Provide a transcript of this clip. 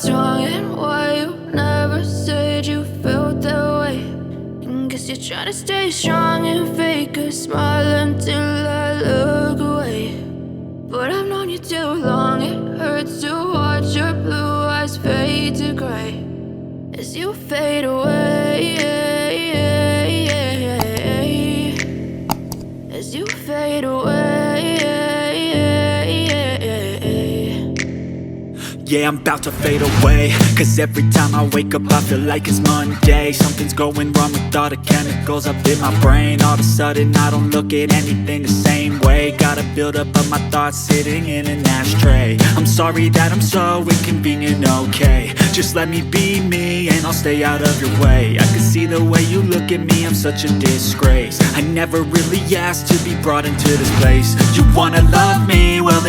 what's wrong and why you never said you felt that way. And guess you're trying to stay strong and fake a smile until I look away. But I've known you too long, it hurts to watch your blue eyes fade to gray as you fade away, as you fade away. Yeah, I'm about to fade away, cause every time I wake up I feel like it's Monday. Something's going wrong with all the chemicals up in my brain. All of a sudden I don't look at anything the same way. Gotta build up of my thoughts sitting in an ashtray. I'm sorry that I'm so inconvenient, okay. Just let me be me and I'll stay out of your way. I can see the way you look at me, I'm such a disgrace. I never really asked to be brought into this place. You wanna love me? Well,